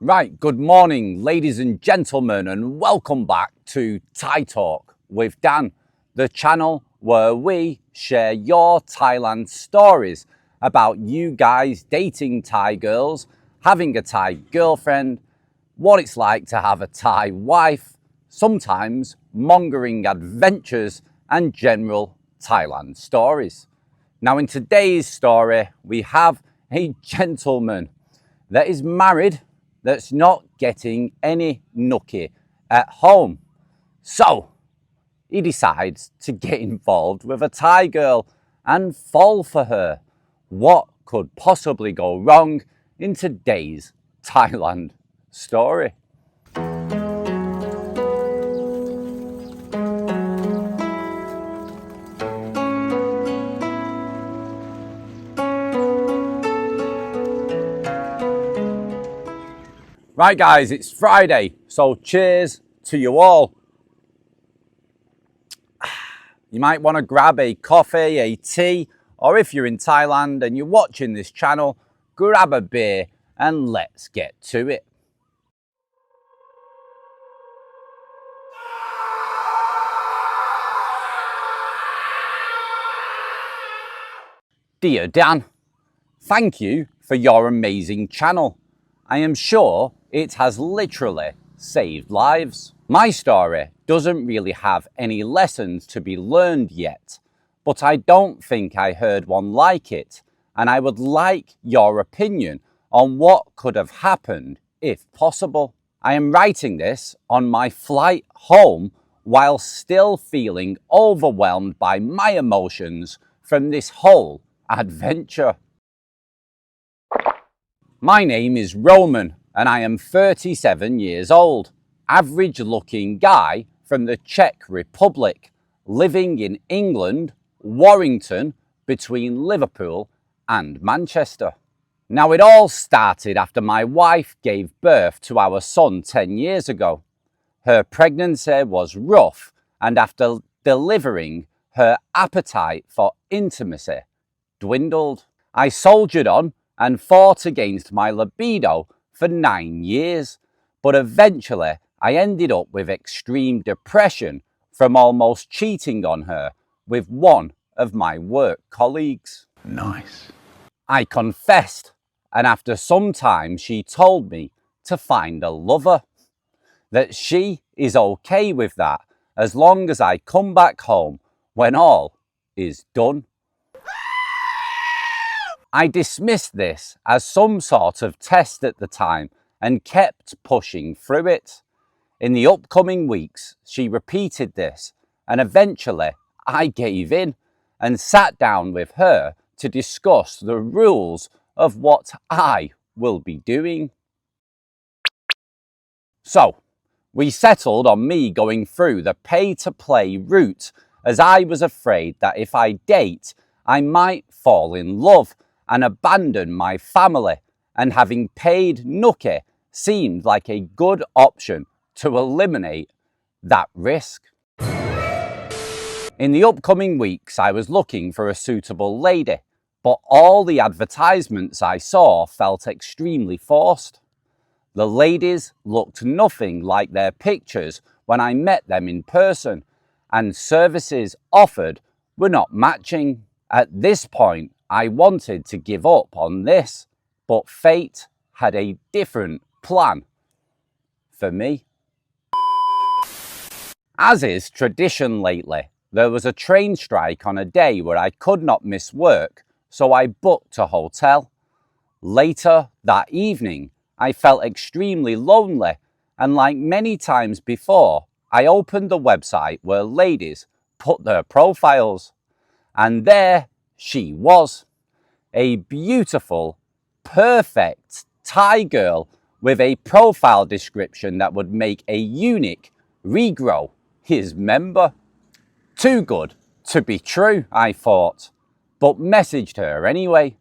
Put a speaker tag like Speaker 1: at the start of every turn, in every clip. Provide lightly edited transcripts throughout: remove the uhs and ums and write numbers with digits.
Speaker 1: Right, good morning, ladies and gentlemen, and welcome back to Thai Talk with Dan, the channel where we share your Thailand stories about you guys dating Thai girls, having a Thai girlfriend, what it's like to have a Thai wife, sometimes mongering adventures and general Thailand stories. Now, in today's story, we have a gentleman that is married that's not getting any nookie at home. So he decides to get involved with a Thai girl and fall for her. What could possibly go wrong in today's Thailand story? Right guys, it's Friday, so cheers to you all. You might want to grab a coffee, a tea, or if you're in Thailand and you're watching this channel, grab a beer and let's get to it. Dear Dan, thank you for your amazing channel. I am sure it has literally saved lives. My story doesn't really have any lessons to be learned yet, but I don't think I heard one like it, and I would like your opinion on what could have happened if possible. I am writing this on my flight home while still feeling overwhelmed by my emotions from this whole adventure. My name is Roman and I am 37 years old, average looking guy from the Czech Republic, living in England, Warrington, between Liverpool and Manchester. Now it all started after my wife gave birth to our son 10 years ago. Her pregnancy was rough and after delivering, her appetite for intimacy dwindled. I soldiered on and fought against my libido for 9 years, but eventually I ended up with extreme depression from almost cheating on her with one of my work colleagues.
Speaker 2: Nice.
Speaker 1: I confessed, and after some time she told me to find a lover, that she is okay with that as long as I come back home when all is done. I dismissed this as some sort of test at the time and kept pushing through it. In the upcoming weeks, she repeated this, and eventually I gave in and sat down with her to discuss the rules of what I will be doing. So, we settled on me going through the pay-to-play route as I was afraid that if I date, I might fall in love and abandon my family, and having paid nookie seemed like a good option to eliminate that risk. In the upcoming weeks, I was looking for a suitable lady, but all the advertisements I saw felt extremely forced. The ladies looked nothing like their pictures when I met them in person, and services offered were not matching. At this point, I wanted to give up on this, but fate had a different plan for me. As is tradition lately, there was a train strike on a day where I could not miss work, so I booked a hotel. Later that evening, I felt extremely lonely, and like many times before, I opened the website where ladies put their profiles, and there she was, a beautiful, perfect Thai girl with a profile description that would make a eunuch regrow his member. Too good to be true, I thought, but messaged her anyway.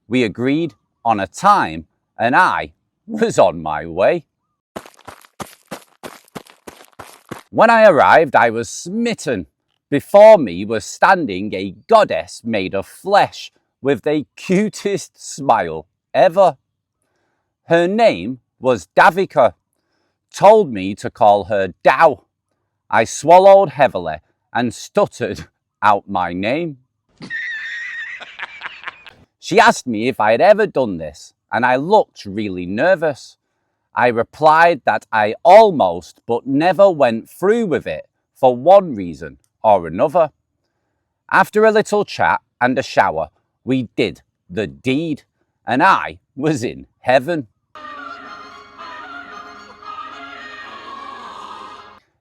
Speaker 1: We agreed on a time and I was on my way. When I arrived, I was smitten. Before me was standing a goddess made of flesh with the cutest smile ever. Her name was Davika, told me to call her Dow. I swallowed heavily and stuttered out my name. She asked me if I had ever done this, and I looked really nervous. I replied that I almost but never went through with it for one reason or another. After a little chat and a shower, we did the deed, and I was in heaven.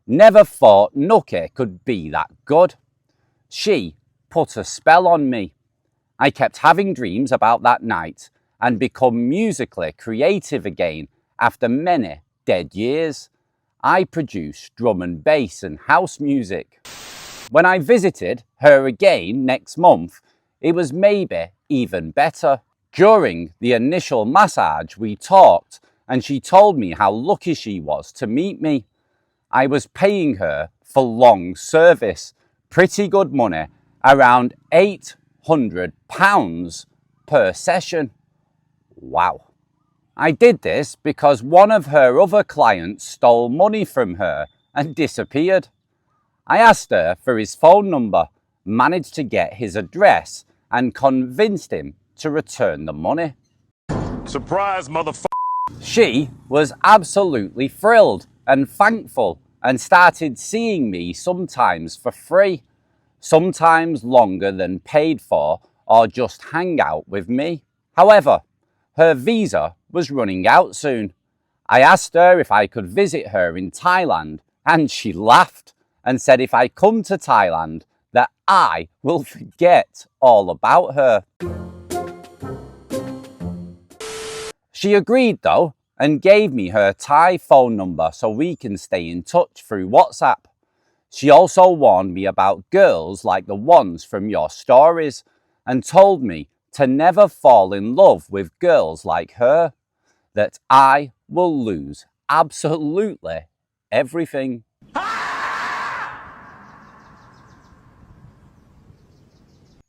Speaker 1: Never thought Nuki could be that good. She put a spell on me. I kept having dreams about that night and become musically creative again after many dead years. I produced drum and bass and house music. When I visited her again next month, it was maybe even better. During the initial massage, we talked and she told me how lucky she was to meet me. I was paying her for long service, pretty good money, around £800 per session. Wow. I did this because one of her other clients stole money from her and disappeared. I asked her for his phone number, managed to get his address, and convinced him to return the money.
Speaker 2: Surprise, motherfucker.
Speaker 1: She was absolutely thrilled and thankful and started seeing me sometimes for free, sometimes longer than paid for, or just hang out with me. However, her visa was running out soon. I asked her if I could visit her in Thailand, and she laughed and said if I come to Thailand that I will forget all about her. She agreed though and gave me her Thai phone number so we can stay in touch through WhatsApp. She also warned me about girls like the ones from your stories and told me to never fall in love with girls like her, that I will lose absolutely everything.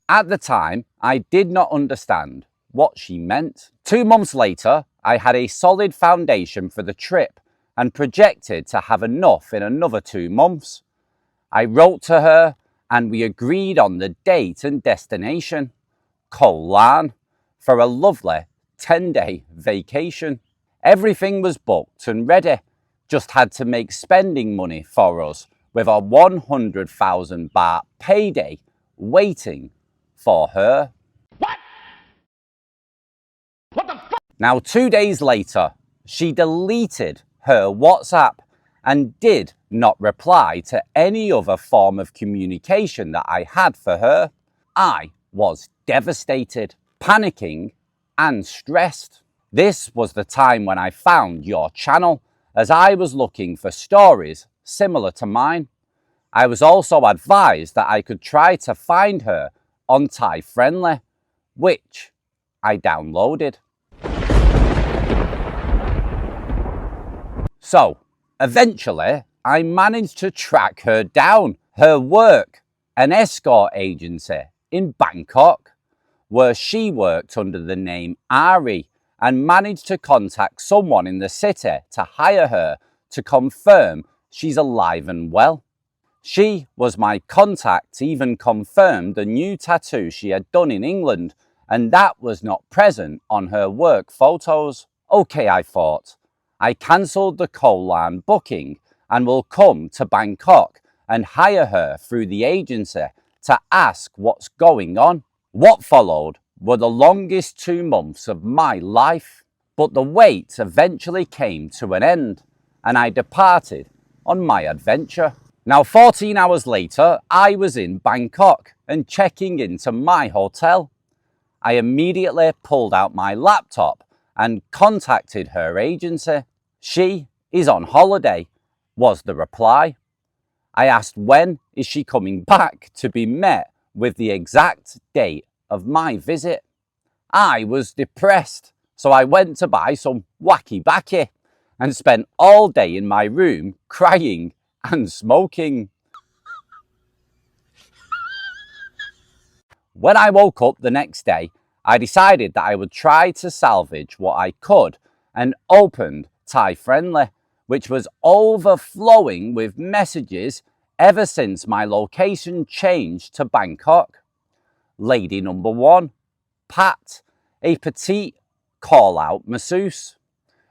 Speaker 1: At the time, I did not understand what she meant. 2 months later, I had a solid foundation for the trip and projected to have enough in another 2 months. I wrote to her and we agreed on the date and destination, Koh Lan, for a lovely 10-day vacation. Everything was booked and ready, just had to make spending money for us with a 100,000 baht payday waiting for her. What the fuck? Now 2 days later, she deleted her WhatsApp and did not reply to any other form of communication that I had for her. I was devastated, panicking and stressed. This was the time when I found your channel, as I was looking for stories similar to mine. I was also advised that I could try to find her on Thai Friendly, which I downloaded. So, eventually, I managed to track her down. Her work, an escort agency in Bangkok, where she worked under the name Ari, and managed to contact someone in the city to hire her to confirm she's alive and well. She was my contact, even confirmed the new tattoo she had done in England, and that was not present on her work photos. Okay, I thought. I cancelled the Koh Lan booking and will come to Bangkok and hire her through the agency to ask what's going on. What followed were the longest 2 months of my life, but the wait eventually came to an end and I departed on my adventure. Now 14 hours later, I was in Bangkok and checking into my hotel. I immediately pulled out my laptop and contacted her agency. She is on holiday, was the reply. I asked when is she coming back to be met with the exact date of my visit. I was depressed, so I went to buy some wacky backy and spent all day in my room crying and smoking. When I woke up the next day, I decided that I would try to salvage what I could and opened Thai friendly, which was overflowing with messages ever since my location changed to Bangkok. Lady number one, Pat, a petite call-out masseuse,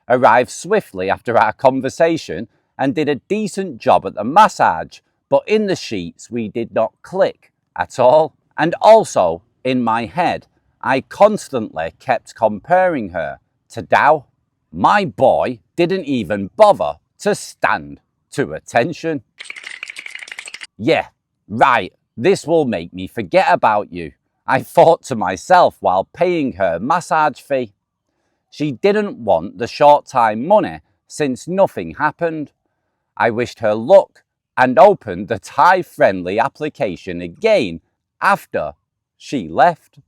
Speaker 1: arrived swiftly after our conversation and did a decent job at the massage, but in the sheets we did not click at all. And also, in my head, I constantly kept comparing her to Dao. My boy didn't even bother to stand to attention. Yeah, right, this will make me forget about you, I thought to myself while paying her massage fee. She didn't want the short-time money since nothing happened. I wished her luck and opened the Thai-friendly application again after she left.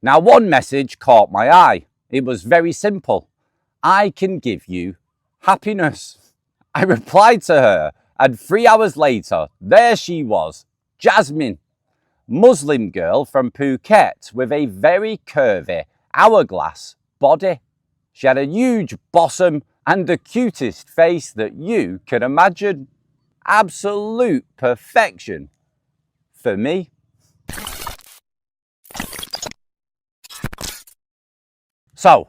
Speaker 1: Now, one message caught my eye. It was very simple. I can give you happiness. I replied to her, and 3 hours later, there she was, Jasmine, Muslim girl from Phuket with a very curvy hourglass body. She had a huge bosom and the cutest face that you can imagine. Absolute perfection for me. So,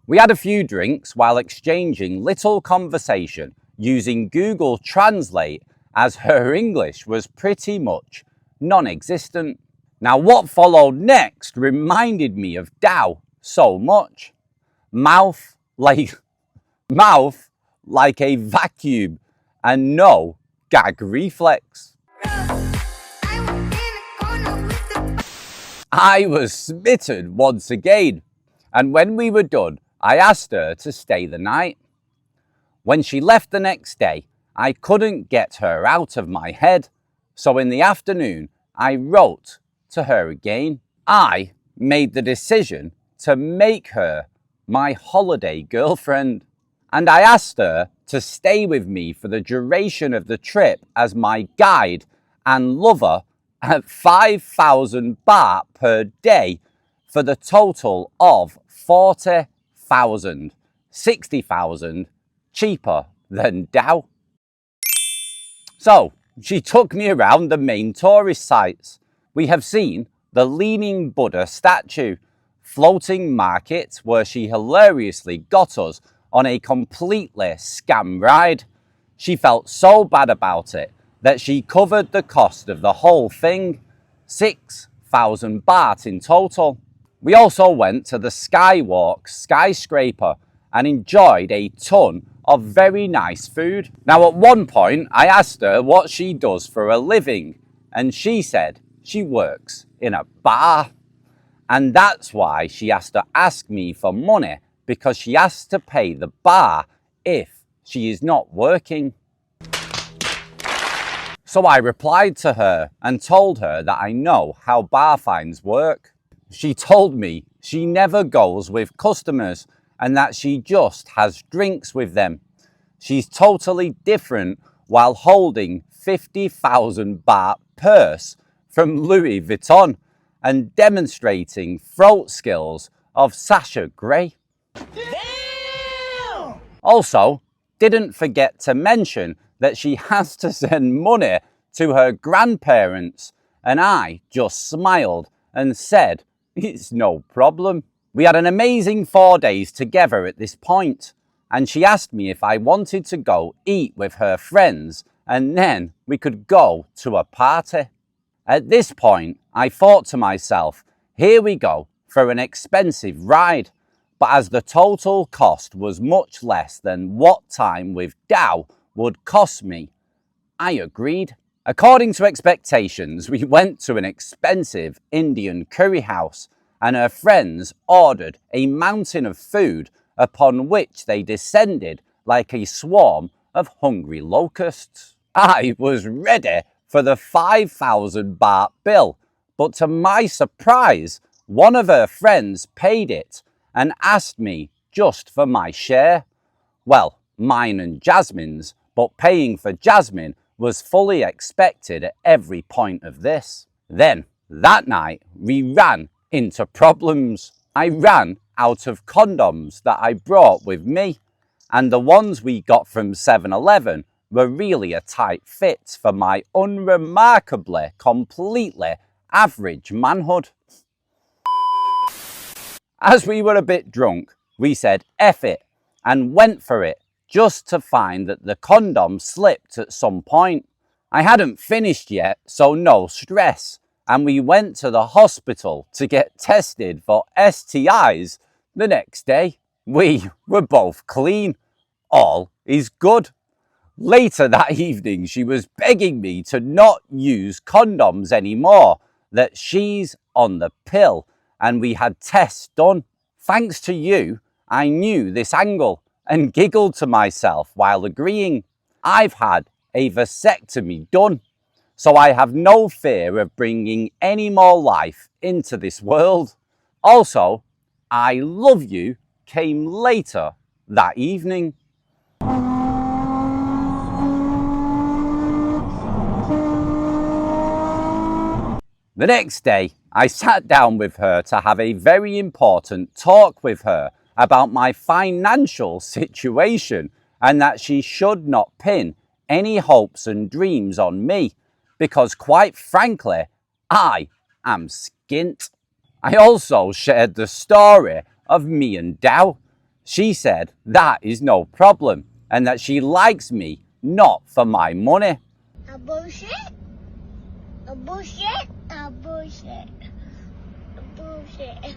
Speaker 1: we had a few drinks while exchanging little conversation using Google Translate, as her English was pretty much non-existent. Now, what followed next reminded me of Dao so much. Mouth like a vacuum and no gag reflex. I was smitten once again, and when we were done, I asked her to stay the night. When she left the next day, I couldn't get her out of my head, so in the afternoon, I wrote to her again. I made the decision to make her my holiday girlfriend, and I asked her to stay with me for the duration of the trip as my guide and lover at 5,000 baht per day for the total of 40,000, 60,000 cheaper than Dao. So she took me around the main tourist sites. We have seen the Leaning Buddha statue, floating market where she hilariously got us on a completely scam ride. She felt so bad about it that she covered the cost of the whole thing, 6,000 baht in total. We also went to the Skywalk skyscraper and enjoyed a ton of very nice food. Now, at one point, I asked her what she does for a living, and she said she works in a bar. And that's why she has to ask me for money, because she has to pay the bar if she is not working. So I replied to her and told her that I know how bar fines work. She told me she never goes with customers and that she just has drinks with them. She's totally different while holding 50,000 baht purse from Louis Vuitton and demonstrating throat skills of Sasha Grey. Damn! Also, didn't forget to mention that she has to send money to her grandparents, and I just smiled and said, it's no problem. We had an amazing 4 days together at this point, and she asked me if I wanted to go eat with her friends, and then we could go to a party. At this point, I thought to myself, here we go for an expensive ride, but as the total cost was much less than what time with Dao would cost me, I agreed. According to expectations, we went to an expensive Indian curry house, and her friends ordered a mountain of food upon which they descended like a swarm of hungry locusts. I was ready for the 5,000 baht bill, but to my surprise, one of her friends paid it and asked me just for my share. Well, mine and Jasmine's, but paying for Jasmine was fully expected at every point of this. Then, that night, we ran into problems. I ran out of condoms that I brought with me, and the ones we got from 7-Eleven were really a tight fit for my unremarkably, completely average manhood. As we were a bit drunk, we said F it and went for it, just to find that the condom slipped at some point. I hadn't finished yet, so no stress, and we went to the hospital to get tested for STIs the next day. We were both clean. All is good. Later that evening, she was begging me to not use condoms anymore, that she's on the pill, and we had tests done. Thanks to you, I knew this angle and giggled to myself while agreeing. I've had a vasectomy done, so I have no fear of bringing any more life into this world. Also, I love you came later that evening. The next day, I sat down with her to have a very important talk with her about my financial situation and that she should not pin any hopes and dreams on me because, quite frankly, I am skint. I also shared the story of me and Dow. She said that is no problem and that she likes me not for my money.
Speaker 3: A bullshit? A bullshit? A bullshit? A bullshit?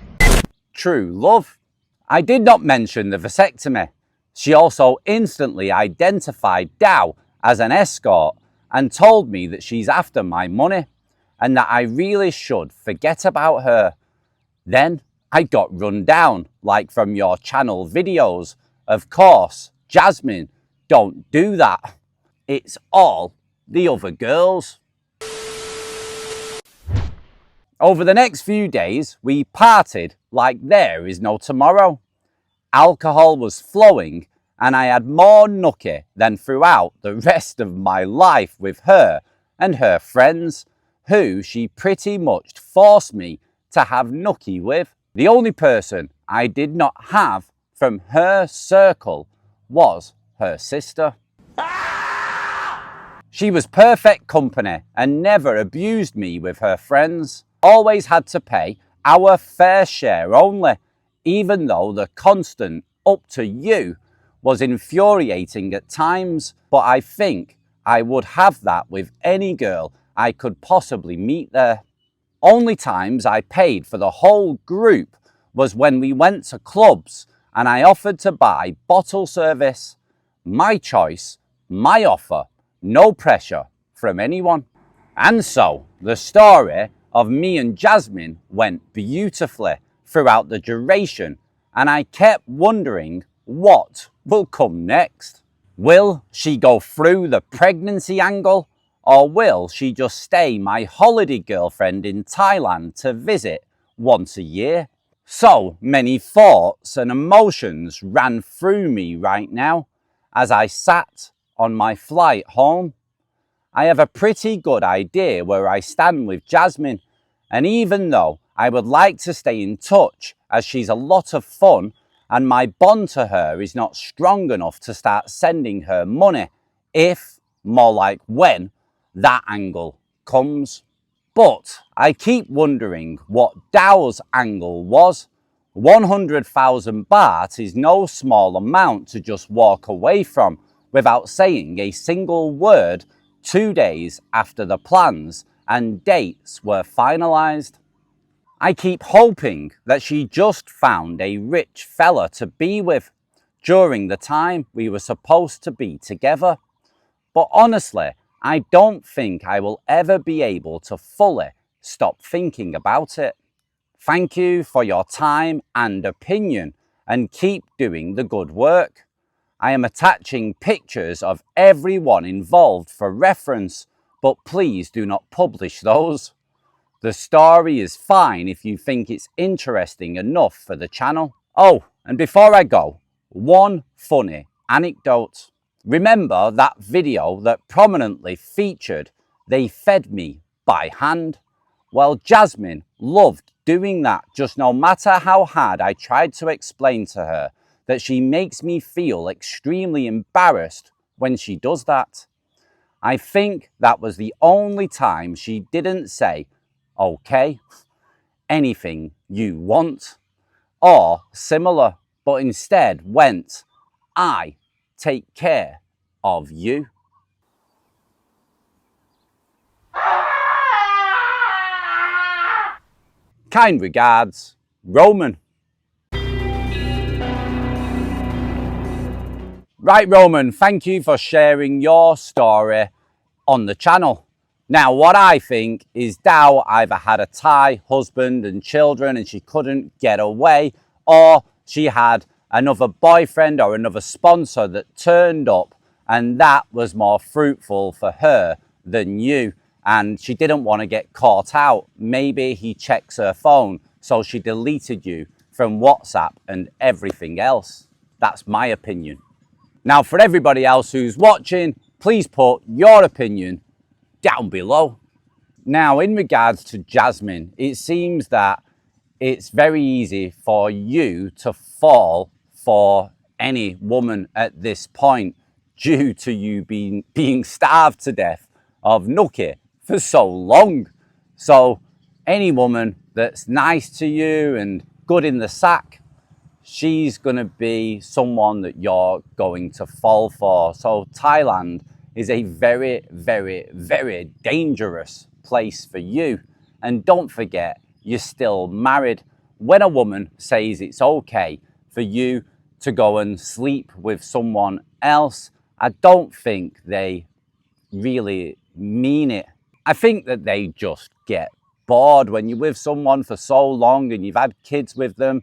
Speaker 1: True love. I did not mention the vasectomy. She also instantly identified Dow as an escort and told me that she's after my money and that I really should forget about her. Then I got run down, like from your channel videos. Of course, Jasmine, don't do that. It's all the other girls. Over the next few days, we partied like there is no tomorrow. Alcohol was flowing and I had more nookie than throughout the rest of my life with her and her friends, who she pretty much forced me to have nookie with. The only person I did not have from her circle was her sister. She was perfect company and never abused me with her friends. Always had to pay our fair share only, even though the constant up to you was infuriating at times, but I think I would have that with any girl I could possibly meet there. Only times I paid for the whole group was when we went to clubs and I offered to buy bottle service. My choice, my offer, no pressure from anyone. And so the story of me and Jasmine went beautifully throughout the duration, and I kept wondering what will come next. Will she go through the pregnancy angle, or will she just stay my holiday girlfriend in Thailand to visit once a year? So many thoughts and emotions ran through me right now as I sat on my flight home. I have a pretty good idea where I stand with Jasmine, and even though I would like to stay in touch as she's a lot of fun and my bond to her is not strong enough to start sending her money if, more like when, that angle comes. But I keep wondering what Dow's angle was. 100,000 baht is no small amount to just walk away from without saying a single word 2 days after the plans and dates were finalized. I keep hoping that she just found a rich fella to be with during the time we were supposed to be together. But honestly, I don't think I will ever be able to fully stop thinking about it. Thank you for your time and opinion, and keep doing the good work. I am attaching pictures of everyone involved for reference, but please do not publish those. The story is fine if you think it's interesting enough for the channel. Oh, and before I go, one funny anecdote. Remember that video that prominently featured they fed me by hand? Well, Jasmine loved doing that, just no matter how hard I tried to explain to her that she makes me feel extremely embarrassed when she does that. I think that was the only time she didn't say, okay, anything you want, or similar, but instead went, I take care of you. Kind regards, Roman. Right, Roman, thank you for sharing your story on the channel. Now, what I think is Dao either had a Thai husband and children and she couldn't get away, or she had another boyfriend or another sponsor that turned up, and that was more fruitful for her than you. And she didn't want to get caught out. Maybe he checks her phone, so she deleted you from WhatsApp and everything else. That's my opinion. Now, for everybody else who's watching, please put your opinion down below. Now, in regards to Jasmine, it seems that it's very easy for you to fall for any woman at this point due to you being starved to death of nookie for so long. So any woman that's nice to you and good in the sack, she's going to be someone that you're going to fall for. So Thailand is a very, very, very dangerous place for you. And don't forget, you're still married. When a woman says it's okay for you to go and sleep with someone else, I don't think they really mean it. I think that they just get bored. When you're with someone for so long and you've had kids with them,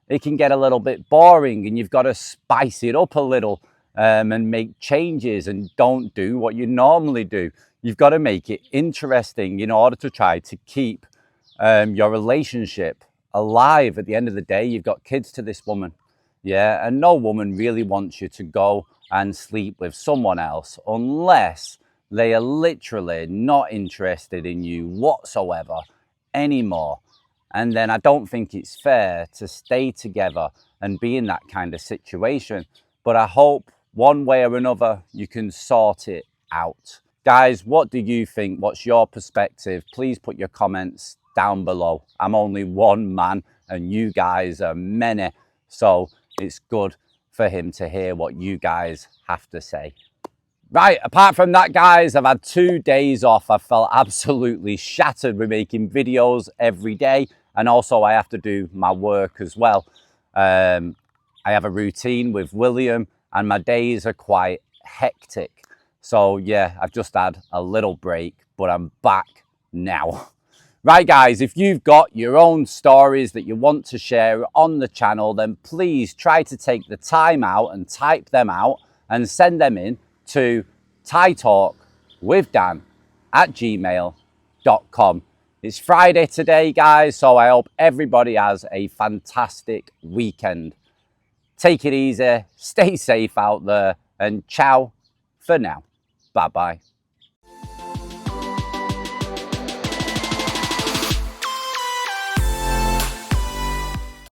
Speaker 1: it can get a little bit boring, and you've got to spice it up a little and make changes, and don't do what you normally do. You've got to make it interesting in order to try to keep your relationship alive. At the end of the day, you've got kids to this woman. Yeah, and no woman really wants you to go and sleep with someone else unless they are literally not interested in you whatsoever anymore. And then I don't think it's fair to stay together and be in that kind of situation. But I hope one way or another you can sort it out. Guys, what do you think? What's your perspective? Please put your comments down below. I'm only one man and you guys are many. So it's good for him to hear what you guys have to say. Right, apart from that, guys, I've had 2 days off. I felt absolutely shattered with making videos every day. And also I have to do my work as well. I have a routine with William and my days are quite hectic. So yeah, I've just had a little break, but I'm back now. Right, guys, if you've got your own stories that you want to share on the channel, then please try to take the time out and type them out and send them in to thaitalkwithdan@gmail.com. It's Friday today, guys, so I hope everybody has a fantastic weekend. Take it easy, stay safe out there, and ciao for now. Bye-bye.